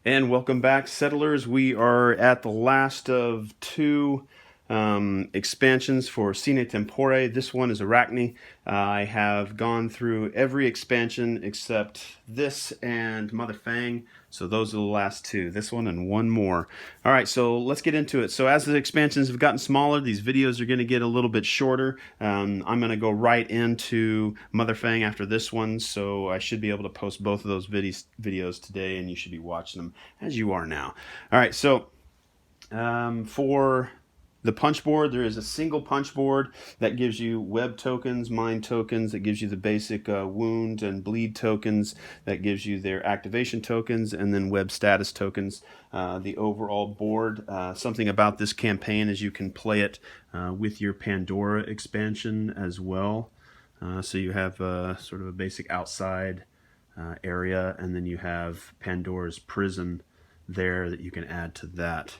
And welcome back, settlers. We are at the last of two expansions for Sine Tempore. This one is ARACNE. I have gone through every expansion except this and MOTHERFANG. So those are the last two. This one and one more. All right, so let's get into it. So as the expansions have gotten smaller, these videos are going to get a little bit shorter. I'm going to go right into MOTHERFANG after this one, so I should be able to post both of those videos today, and you should be watching them as you are now. All right, so for the punch board, there is a single punch board that gives you web tokens, mind tokens, that gives you the basic wound and bleed tokens, that gives you their activation tokens, and then web status tokens. The overall board, something about this campaign is you can play it with your Pandora expansion as well. So you have sort of a basic outside area, and then you have Pandora's prison there that you can add to that.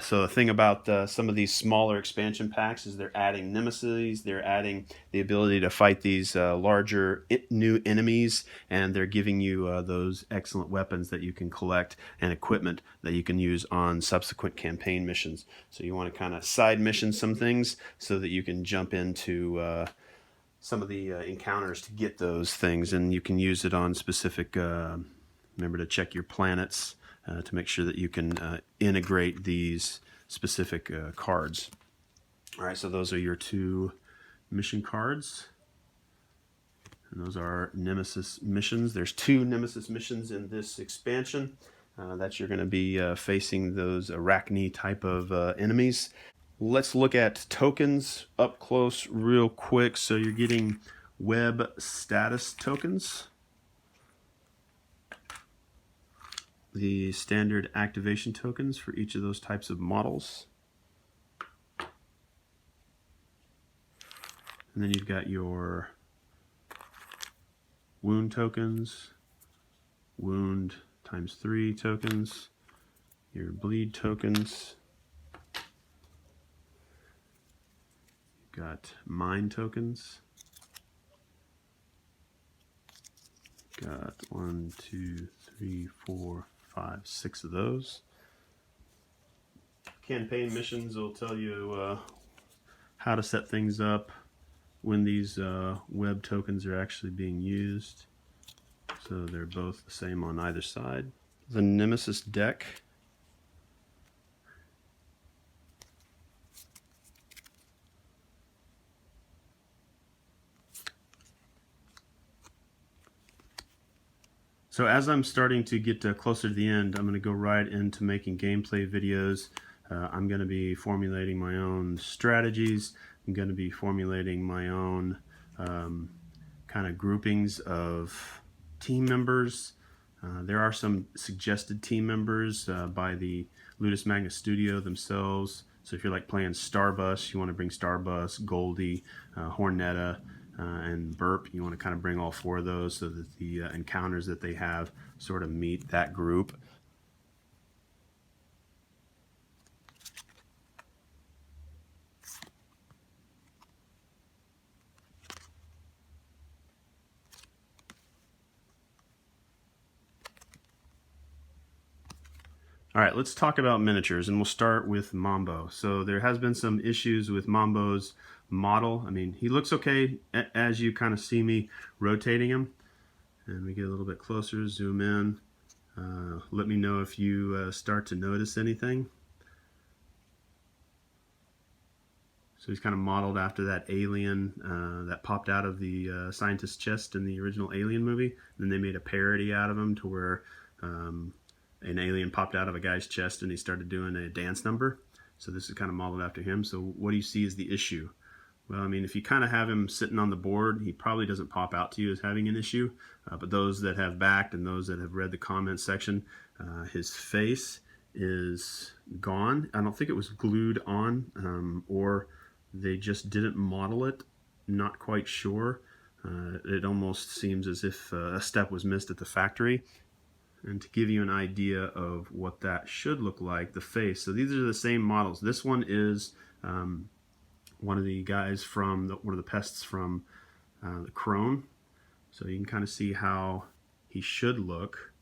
So the thing about some of these smaller expansion packs is they're adding nemesis, they're adding the ability to fight these larger new enemies, and they're giving you those excellent weapons that you can collect and equipment that you can use on subsequent campaign missions. So you want to kind of side mission some things so that you can jump into some of the encounters to get those things, and you can use it on specific, remember to check your planets to make sure that you can integrate these specific cards. All right, so those are your two mission cards, and those are Nemesis missions. There's two Nemesis missions in this expansion that you're going to be facing those ARACNE type of enemies. Let's look at tokens up close real quick. So you're getting web status tokens, the standard activation tokens for each of those types of models. And then you've got your wound tokens, wound ×3 tokens, your bleed tokens. You've got mind tokens. Got 1, 2, 3, 4, 5, 6 of those. Campaign missions will tell you how to set things up when these web tokens are actually being used. So they're both the same on either side. The Nemesis deck. So as I'm starting to get closer to the end, I'm going to go right into making gameplay videos. I'm going to be formulating my own strategies. I'm going to be formulating my own kind of groupings of team members. There are some suggested team members by the Ludus Magnus Studio themselves. So if you're like playing Starbus, you want to bring Starbus, Goldie, Hornetta, and Burp. You want to kind of bring all four of those so that the encounters that they have sort of meet that group. All right, let's talk about miniatures, and we'll start with Mambo. So there has been some issues with Mambo's model. I mean, he looks okay as you kind of see me rotating him. And we get a little bit closer, zoom in. Let me know if you start to notice anything. So he's kind of modeled after that alien that popped out of the scientist's chest in the original Alien movie. Then they made a parody out of him to where an alien popped out of a guy's chest and he started doing a dance number. So this is kind of modeled after him. So what do you see is the issue? Well, I mean, if you kind of have him sitting on the board, he probably doesn't pop out to you as having an issue. But those that have backed and those that have read the comments section, his face is gone. I don't think it was glued on, or they just didn't model it. Not quite sure. It almost seems as if a step was missed at the factory. And to give you an idea of what that should look like, the face. So these are the same models. This one is one of the guys from one of the pests from the KYRONE. So you can kind of see how he should look.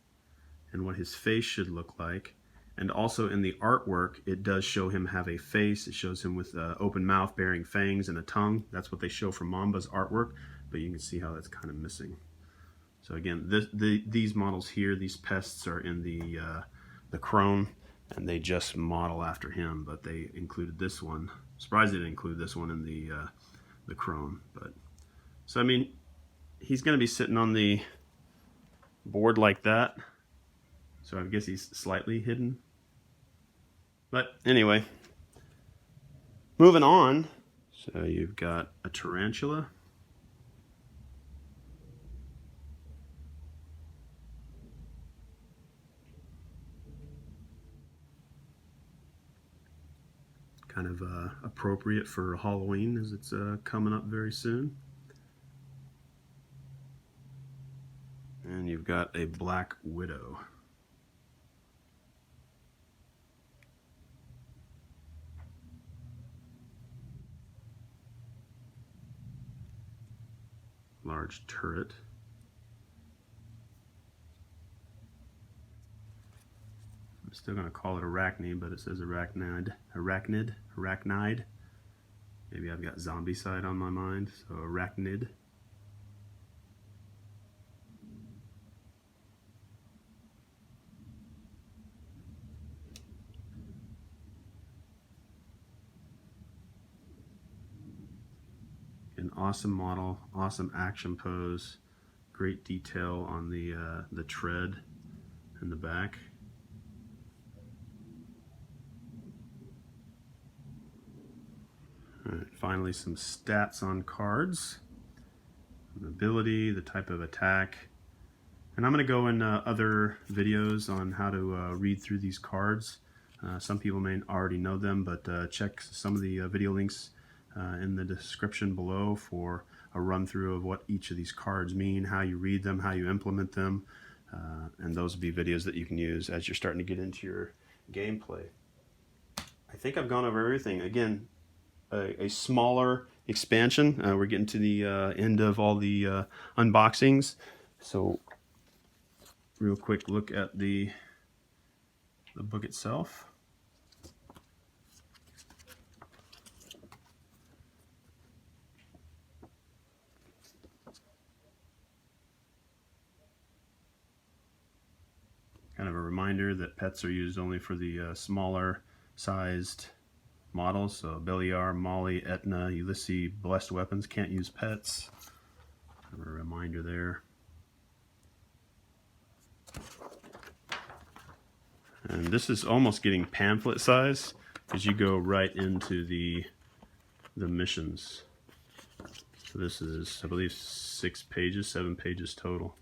and what his face should look like. And also in the artwork, it does show him have a face. It shows him with an open mouth, bearing fangs and a tongue. That's what they show from Mambo's artwork, but you can see how that's kind of missing. So again, these models here, these pests are in the KYRONE, and they just model after him, but they included this one. Surprised they didn't include this one in the KYRONE. But so I mean, he's going to be sitting on the board like that. So I guess he's slightly hidden. But anyway, moving on. So you've got a tarantula. Kind of appropriate for Halloween, as it's coming up very soon. And you've got a black widow. Large turret. I'm still going to call it ARACNE, but it says ARACNID. Maybe I've got Zombicide on my mind, so ARACNID. An awesome model, awesome action pose, great detail on the tread and the back. All right, finally some stats on cards, an ability, the type of attack, and I'm going to go in other videos on how to read through these cards. Some people may already know them, but check some of the video links in the description below for a run through of what each of these cards mean, how you read them, how you implement them, and those will be videos that you can use as you're starting to get into your gameplay. I think I've gone over everything. Again, a smaller expansion. We're getting to the end of all the unboxings, so real quick look at the book itself. Kind of a reminder that pets are used only for the smaller sized models. So Beliar, Molly, Etna, Ulysses, Blessed Weapons can't use pets. Kind of a reminder there. And this is almost getting pamphlet size because you go right into the missions. So this is, I believe, 6 pages, 7 pages total.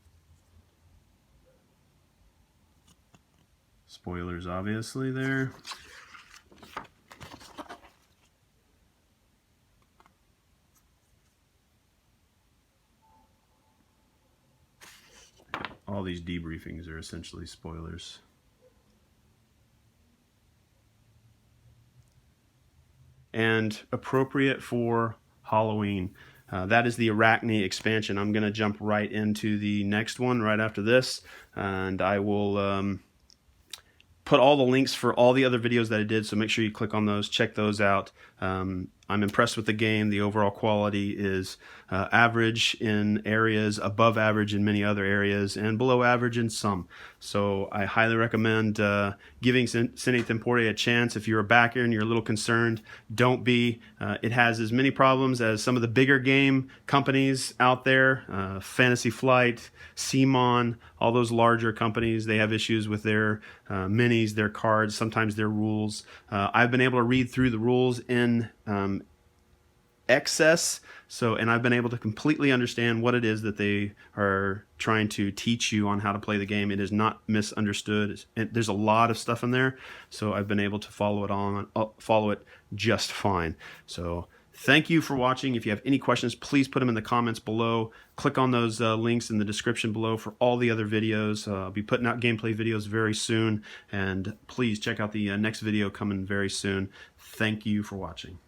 Spoilers obviously there. All these debriefings are essentially spoilers. And appropriate for Halloween. That is the ARACNE expansion. I'm going to jump right into the next one right after this, and I will put all the links for all the other videos that I did, so make sure you click on those, check those out. I'm impressed with the game. The overall quality is average in areas, above average in many other areas, and below average in some. So I highly recommend giving Sine Tempore a chance. If you're a backer and you're a little concerned, don't be. It has as many problems as some of the bigger game companies out there, Fantasy Flight, Simon, all those larger companies. They have issues with their minis, their cards, sometimes their rules. I've been able to read through the rules in excess, and I've been able to completely understand what it is that they are trying to teach you on how to play the game. It is not misunderstood. There's a lot of stuff in there, so I've been able to follow it just fine. So thank you for watching. If you have any questions, please put them in the comments below. Click on those links in the description below for all the other videos. I'll be putting out gameplay videos very soon, and please check out the next video coming very soon. Thank you for watching.